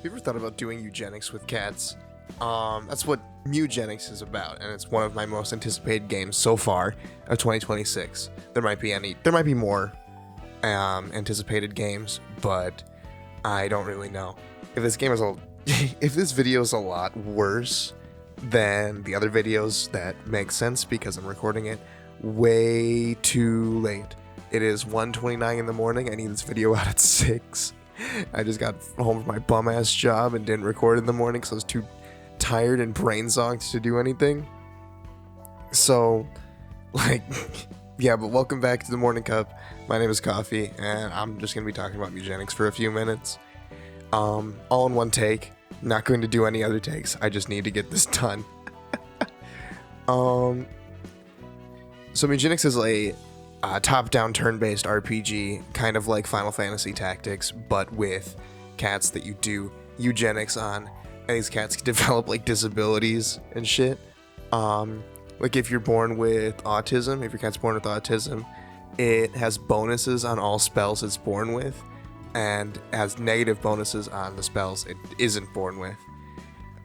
you ever thought about doing eugenics with cats? That's what Mewgenics is about, and it's one of my most anticipated games so far of 2026. There might be more anticipated games, but I don't really know. If this game is if this video is a lot worse than the other videos, that makes sense because I'm recording it way too late. It is 1:29 in the morning. I need this video out at 6. I just got home from my bum ass job and didn't record in the morning because I was too tired and brain zonked to do anything. So, yeah, but welcome back to the Morning Cup. My name is Koffee, and I'm just going to be talking about Mewgenics for a few minutes. All in one take. Not going to do any other takes. I just need to get this done. So Mewgenics is a top-down turn-based RPG, kind of like Final Fantasy Tactics, but with cats that you do eugenics on, and these cats can develop like disabilities and shit. Like if you're born with autism, if your cat's born with autism, it has bonuses on all spells it's born with, and has negative bonuses on the spells it isn't born with.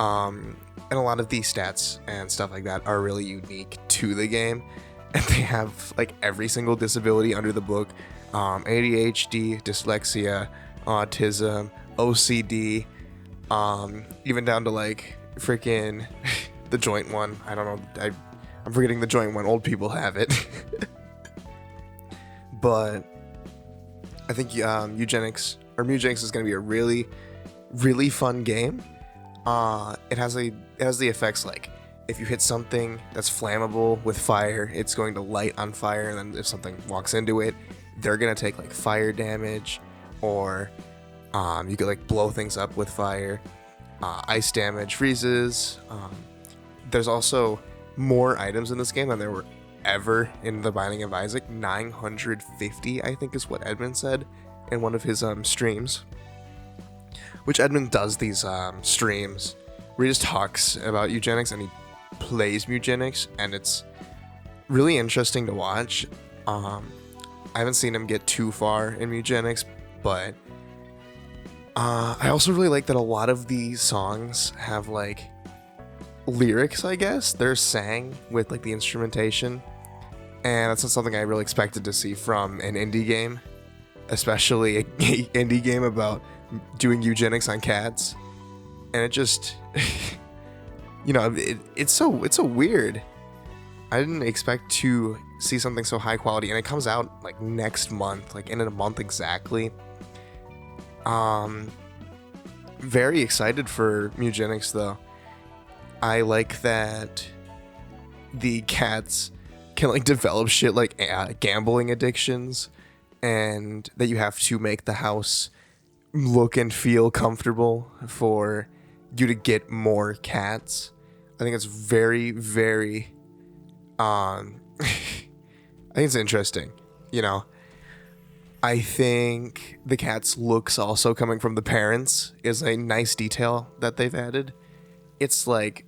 And a lot of these stats and stuff like that are really unique to the game. And they have like every single disability under the book. ADHD, dyslexia, autism, OCD, even down to like freaking the joint one. I don't know. I'm forgetting the joint one. Old people have it. But I think Mewgenics is going to be a really, really fun game. It has the effects like, if you hit something that's flammable with fire, it's going to light on fire, and then if something walks into it, they're gonna take like fire damage, or you could like blow things up with fire. Ice damage, freezes. There's also more items in this game than there were ever in The Binding of Isaac. 950, I think, is what Edmund said in one of his streams. Which Edmund does these streams where he just talks about eugenics and he plays Mewgenics, and it's really interesting to watch. I haven't seen him get too far in Mewgenics, but I also really like that a lot of these songs have like lyrics, I guess. They're sang with like the instrumentation, and that's not something I really expected to see from an indie game, especially an indie game about doing eugenics on cats. And it just you know, it's so weird. I didn't expect to see something so high quality, and it comes out like next month, like in a month exactly. Very excited for Mewgenics though. I like that the cats can like develop shit like gambling addictions, and that you have to make the house look and feel comfortable for you to get more cats. I think it's very, very, I think it's interesting, you know. I think the cat's looks also coming from the parents is a nice detail that they've added. It's like,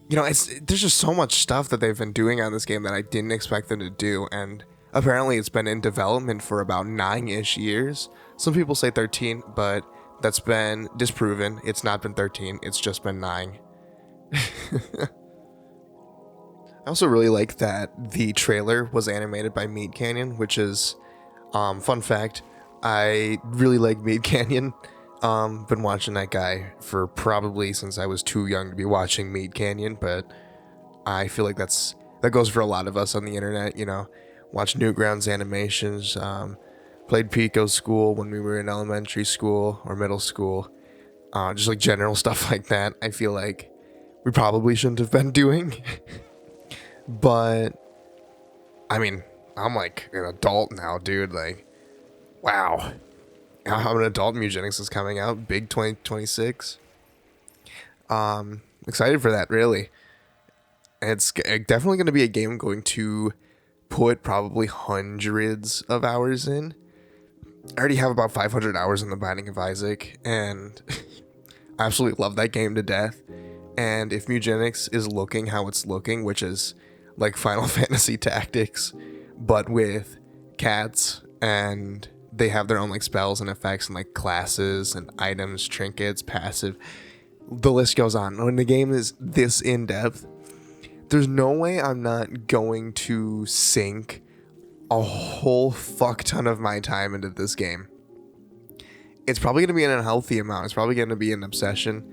you know, there's just so much stuff that they've been doing on this game that I didn't expect them to do, and apparently it's been in development for about 9-ish years. Some people say 13, but that's been disproven. It's not been 13, it's just been 9. I also really like that the trailer was animated by Meat Canyon, which is, fun fact, I really like Meat Canyon. Been watching that guy for probably since I was too young to be watching Meat Canyon, but I feel like that goes for a lot of us on the internet, you know. Watch Newgrounds animations, played Pico School when we were in elementary school or middle school, just like general stuff like that. I feel like we probably shouldn't have been doing. But I mean, I'm like an adult now, dude. Like, wow. I'm an adult. Mewgenics is coming out big 2026. Excited for that, really. It's definitely going to be a game I'm going to put probably hundreds of hours in. I already have about 500 hours in The Binding of Isaac, and I absolutely love that game to death. And if Mewgenics is looking how it's looking, which is like Final Fantasy Tactics, but with cats and they have their own like spells and effects and like classes and items, trinkets, passive. The list goes on. When the game is this in depth, there's no way I'm not going to sink a whole fuck ton of my time into this game. It's probably going to be an unhealthy amount. It's probably going to be an obsession,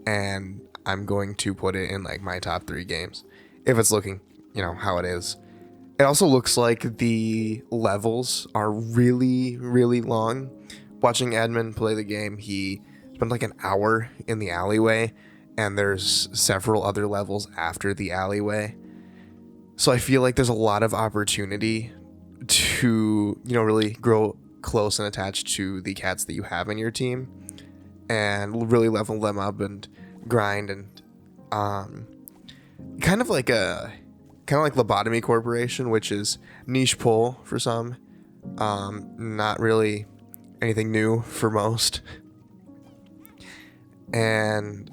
and I'm going to put it in like my top 3 games if it's looking, how it is. It also looks like the levels are really, really long. Watching Admin play the game, he spent like an hour in the alleyway, and there's several other levels after the alleyway. So I feel like there's a lot of opportunity to, really grow close and attached to the cats that you have in your team and really level them up and grind, and kind of like Lobotomy Corporation, which is niche pull for some, not really anything new for most. And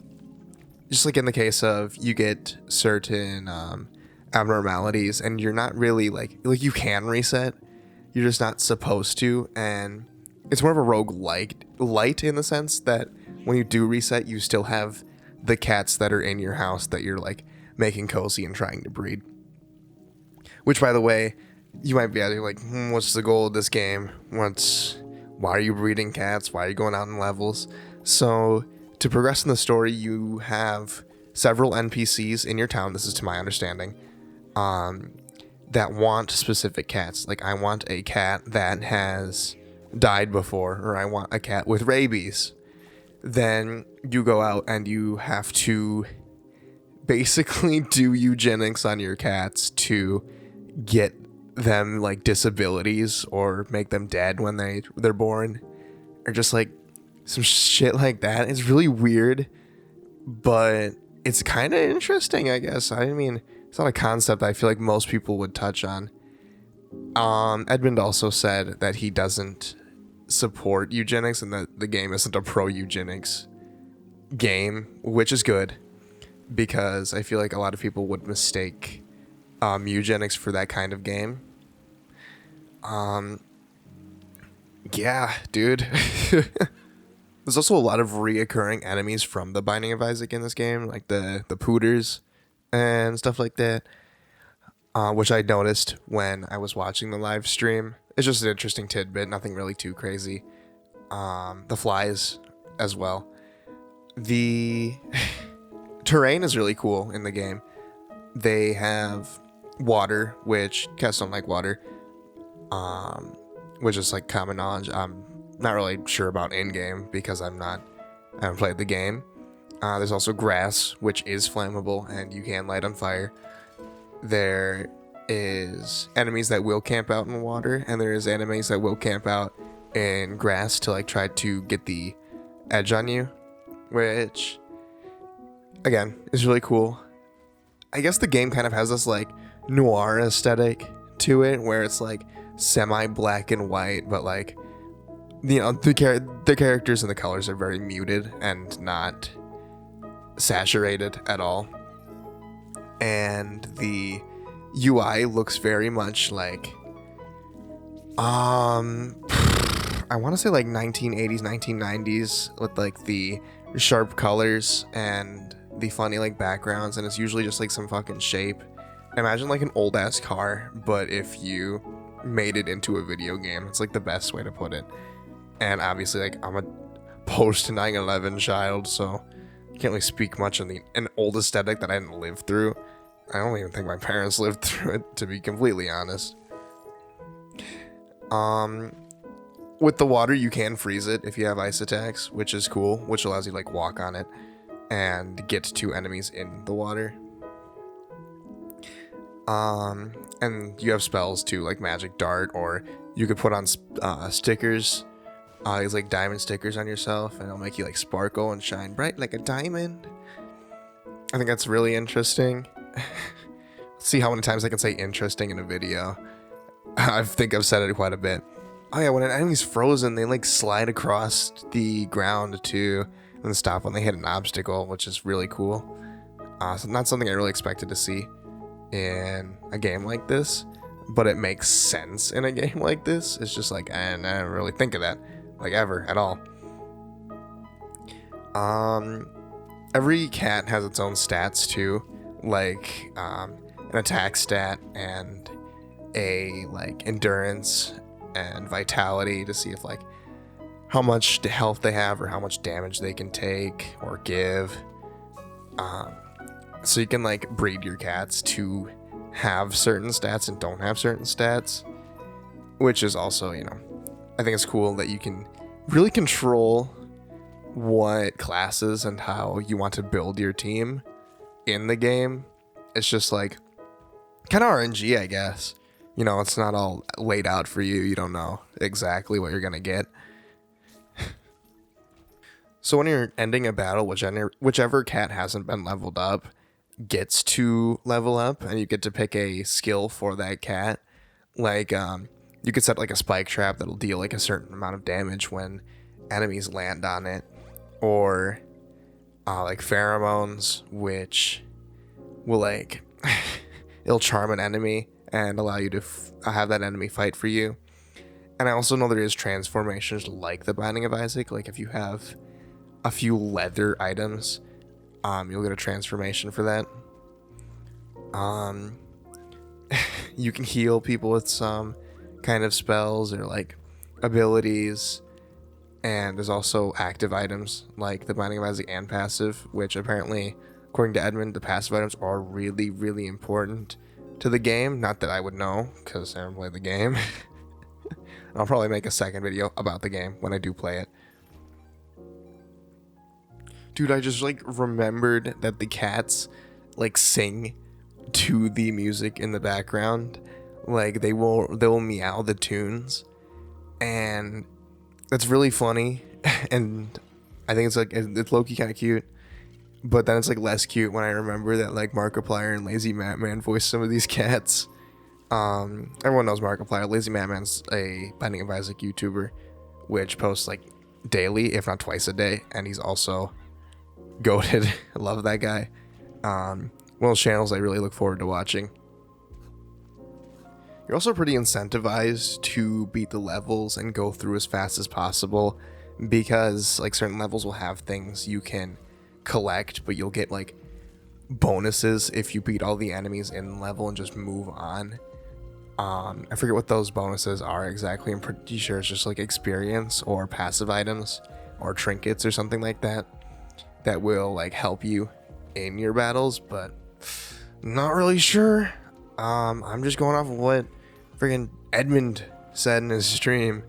just like in the case of, you get certain abnormalities and you're not really like you can reset, you're just not supposed to. And it's more of a rogue light in the sense that when you do reset, you still have the cats that are in your house that you're like making cozy and trying to breed. Which, by the way, you might be asking like, what's the goal of this game? Why are you breeding cats? Why are you going out in levels? So to progress in the story, you have several NPCs in your town, this is to my understanding, that want specific cats. Like, I want a cat that has died before, or I want a cat with rabies. Then you go out and you have to basically do eugenics on your cats to get them like disabilities or make them dead when they're born, or just like some shit like that. It's really weird, but it's kind of interesting, I guess. I mean, it's not a concept I feel like most people would touch on. Edmund also said that he doesn't support eugenics and that the game isn't a pro eugenics game, which is good, because I feel like a lot of people would mistake eugenics for that kind of game. Yeah, dude. There's also a lot of reoccurring enemies from the Binding of Isaac in this game, like the pooters and stuff like that, which I noticed when I was watching the live stream. It's just an interesting tidbit, nothing really too crazy. The flies as well. The terrain is really cool in the game. They have water, which cats don't like water, which is like common knowledge. I'm not really sure about in-game because I haven't played the game. There's also grass, which is flammable and you can light on fire. There is enemies that will camp out in water, and there is enemies that will camp out in grass to like try to get the edge on you, which again is really cool. I guess the game kind of has this like noir aesthetic to it, where it's like semi black and white, but like, the characters and the colors are very muted and not saturated at all. And the UI looks very much like I want to say like 1980s, 1990s, with like the sharp colors and the funny like backgrounds, and it's usually just like some fucking shape. Imagine like an old ass car, but if you made it into a video game. It's like the best way to put it. And obviously, like, I'm a post 9/11 child, so I can't really speak much on an old aesthetic that I didn't live through. I don't even think my parents lived through it, to be completely honest. With the water, you can freeze it if you have ice attacks, which is cool, which allows you to like walk on it and get to enemies in the water. And you have spells too, like Magic Dart, or you could put on stickers, these like diamond stickers on yourself, and it'll make you like sparkle and shine bright like a diamond. I think that's really interesting. Let's see how many times I can say interesting in a video. I think I've said it quite a bit. Oh yeah, when an enemy's frozen, they like slide across the ground too, and then stop when they hit an obstacle, which is really cool. So not something I really expected to see in a game like this, but it makes sense in a game like this. It's just like, and I don't really think of that, like, ever at all. Every cat has its own stats too, like an attack stat and a like endurance and vitality to see if like how much health they have or how much damage they can take or give. So you can like breed your cats to have certain stats and don't have certain stats, which is also, you know, I think it's cool that you can really control what classes and how you want to build your team in the game. It's just like kind of RNG, I guess. You know, it's not all laid out for you. You don't know exactly what you're gonna get. So when you're ending a battle, whichever cat hasn't been leveled up gets to level up, and you get to pick a skill for that cat. Like, you could set like a spike trap that'll deal like a certain amount of damage when enemies land on it, or like pheromones, which will like it'll charm an enemy and allow you to have that enemy fight for you. And I also know there is transformations like the Binding of Isaac. Like if you have a few leather items, you'll get a transformation for that. You can heal people with some kind of spells or like abilities, and there's also active items like the Binding of Isaac and passive, which apparently, according to Edmund, the passive items are really, really important to the game. Not that I would know, because I haven't played the game. I'll probably make a second video about the game when I do play it. Dude, I just like remembered that the cats like sing to the music in the background. Like they'll meow the tunes, and that's really funny. And I think it's like it's low-key kind of cute. But then it's like less cute when I remember that like Markiplier and Lazy Matman voiced some of these cats. Everyone knows Markiplier. Lazy Matman's a Binding of Isaac YouTuber, which posts like daily, if not twice a day, and he's also goated. I love that guy. One of those channels I really look forward to watching. You're also pretty incentivized to beat the levels and go through as fast as possible, because like certain levels will have things you can collect, but you'll get like bonuses if you beat all the enemies in the level and just move on. I forget what those bonuses are exactly. I'm pretty sure it's just like experience or passive items or trinkets or something like that that will like help you in your battles, but not really sure. I'm just going off of what friggin' Edmund said in his stream,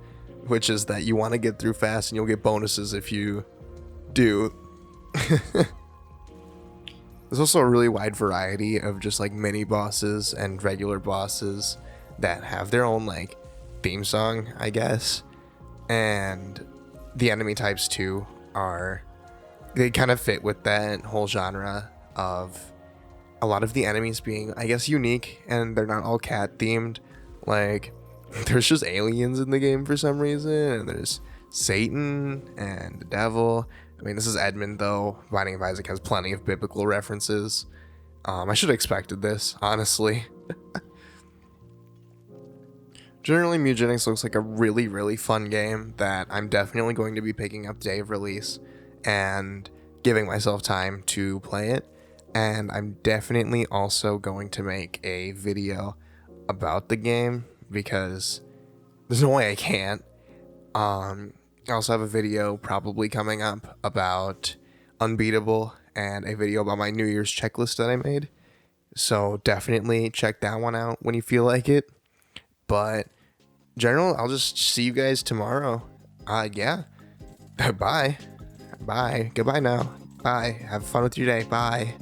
which is that you want to get through fast and you'll get bonuses if you do. There's also a really wide variety of just like mini bosses and regular bosses that have their own like theme song, I guess. And the enemy types too they kind of fit with that whole genre of a lot of the enemies being, I guess, unique, and they're not all cat themed. Like there's just aliens in the game for some reason, and there's Satan and the devil. I mean, this is Edmund though. Binding of Isaac has plenty of biblical references. I should have expected this, honestly. Generally, Mewgenics looks like a really, really fun game that I'm definitely going to be picking up day of release and giving myself time to play it. And I'm definitely also going to make a video about the game, because there's no way I can't. I also have a video probably coming up about Unbeatable and a video about my New Year's checklist that I made. So definitely check that one out when you feel like it. But general, I'll just see you guys tomorrow. Yeah. Bye. Bye. Goodbye now. Bye. Have fun with your day. Bye.